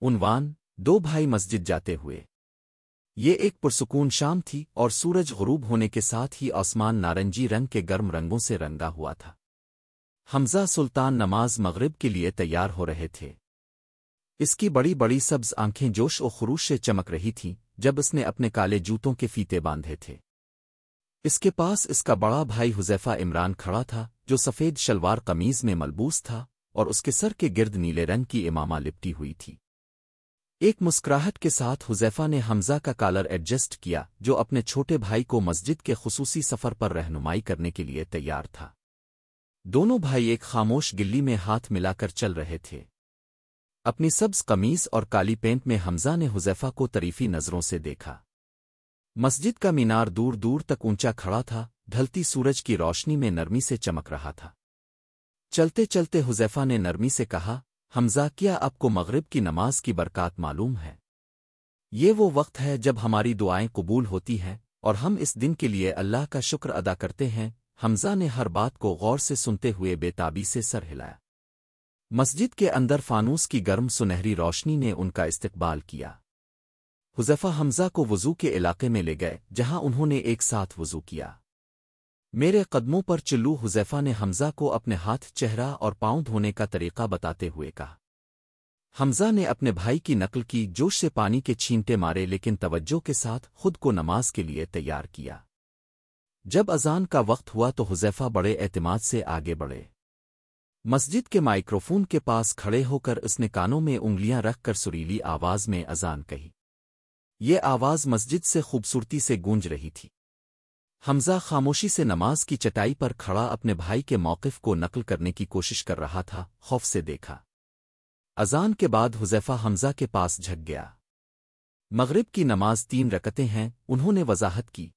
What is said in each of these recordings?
عنوان: دو بھائی مسجد جاتے ہوئے۔ یہ ایک پرسکون شام تھی اور سورج غروب ہونے کے ساتھ ہی آسمان نارنجی رنگ کے گرم رنگوں سے رنگا ہوا تھا۔ حمزہ سلطان نماز مغرب کے لیے تیار ہو رہے تھے۔ اس کی بڑی بڑی سبز آنکھیں جوش و خروش سے چمک رہی تھیں جب اس نے اپنے کالے جوتوں کے فیتے باندھے تھے۔ اس کے پاس اس کا بڑا بھائی حذیفہ عمران کھڑا تھا، جو سفید شلوار قمیض میں ملبوس تھا اور اس کے سر کے گرد نیلے رنگ کی امامہ لپٹی ہوئی تھی۔ ایک مسکراہٹ کے ساتھ حذیفہ نے حمزہ کا کالر ایڈجسٹ کیا، جو اپنے چھوٹے بھائی کو مسجد کے خصوصی سفر پر رہنمائی کرنے کے لیے تیار تھا۔ دونوں بھائی ایک خاموش گلی میں ہاتھ ملا کر چل رہے تھے۔ اپنی سبز قمیض اور کالی پینٹ میں حمزہ نے حذیفہ کو طریفی نظروں سے دیکھا۔ مسجد کا مینار دور دور تک اونچا کھڑا تھا، ڈھلتی سورج کی روشنی میں نرمی سے چمک رہا تھا۔ چلتے چلتے حذیفہ نے نرمی سے کہا، حمزہ، کیا آپ کو مغرب کی نماز کی برکات معلوم ہے؟ یہ وہ وقت ہے جب ہماری دعائیں قبول ہوتی ہیں اور ہم اس دن کے لیے اللہ کا شکر ادا کرتے ہیں۔ حمزہ نے ہر بات کو غور سے سنتے ہوئے بے تابی سے سر ہلایا۔ مسجد کے اندر فانوس کی گرم سنہری روشنی نے ان کا استقبال کیا۔ حذیفہ حمزہ کو وضو کے علاقے میں لے گئے جہاں انہوں نے ایک ساتھ وضو کیا۔ میرے قدموں پر چلو، حذیفہ نے حمزہ کو اپنے ہاتھ، چہرہ اور پاؤں دھونے کا طریقہ بتاتے ہوئے کہا۔ حمزہ نے اپنے بھائی کی نقل کی، جوش سے پانی کے چھینٹے مارے لیکن توجہ کے ساتھ خود کو نماز کے لیے تیار کیا۔ جب اذان کا وقت ہوا تو حذیفہ بڑے اعتماد سے آگے بڑھے۔ مسجد کے مائکروفون کے پاس کھڑے ہو کر اس نے کانوں میں انگلیاں رکھ کر سریلی آواز میں اذان کہی۔ یہ آواز مسجد سے خوبصورتی سے گونج رہی تھی۔ حمزہ خاموشی سے نماز کی چٹائی پر کھڑا اپنے بھائی کے موقف کو نقل کرنے کی کوشش کر رہا تھا، خوف سے دیکھا۔ اذان کے بعد حذیفہ حمزہ کے پاس جھک گیا۔ مغرب کی نماز 3 رکعتیں ہیں، انہوں نے وضاحت کی۔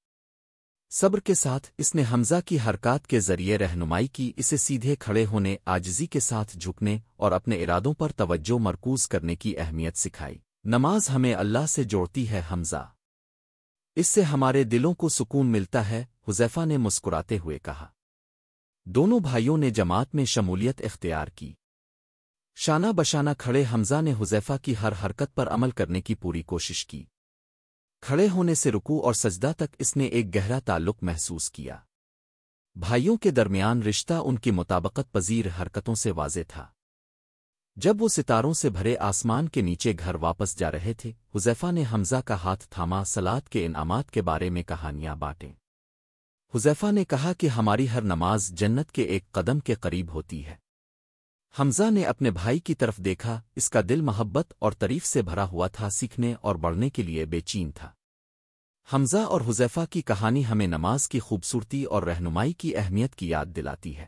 صبر کے ساتھ اس نے حمزہ کی حرکات کے ذریعے رہنمائی کی، اسے سیدھے کھڑے ہونے، عاجزی کے ساتھ جھکنے اور اپنے ارادوں پر توجہ مرکوز کرنے کی اہمیت سکھائی۔ نماز ہمیں اللہ سے جوڑتی ہے حمزہ، اس سے ہمارے دلوں کو سکون ملتا ہے، حذیفہ نے مسکراتے ہوئے کہا۔ دونوں بھائیوں نے جماعت میں شمولیت اختیار کی۔ شانہ بشانہ کھڑے حمزہ نے حذیفہ کی ہر حرکت پر عمل کرنے کی پوری کوشش کی۔ کھڑے ہونے سے رکوع اور سجدہ تک اس نے ایک گہرا تعلق محسوس کیا۔ بھائیوں کے درمیان رشتہ ان کی مطابقت پذیر حرکتوں سے واضح تھا۔ جب وہ ستاروں سے بھرے آسمان کے نیچے گھر واپس جا رہے تھے، حذیفہ نے حمزہ کا ہاتھ تھاما، صلاۃ کے انعامات کے بارے میں کہانیاں بانٹیں۔ حذیفہ نے کہا کہ ہماری ہر نماز جنت کے ایک قدم کے قریب ہوتی ہے۔ حمزہ نے اپنے بھائی کی طرف دیکھا، اس کا دل محبت اور تعریف سے بھرا ہوا تھا، سیکھنے اور بڑھنے کے لیے بے چین تھا۔ حمزہ اور حذیفہ کی کہانی ہمیں نماز کی خوبصورتی اور رہنمائی کی اہمیت کی یاد دلاتی ہے۔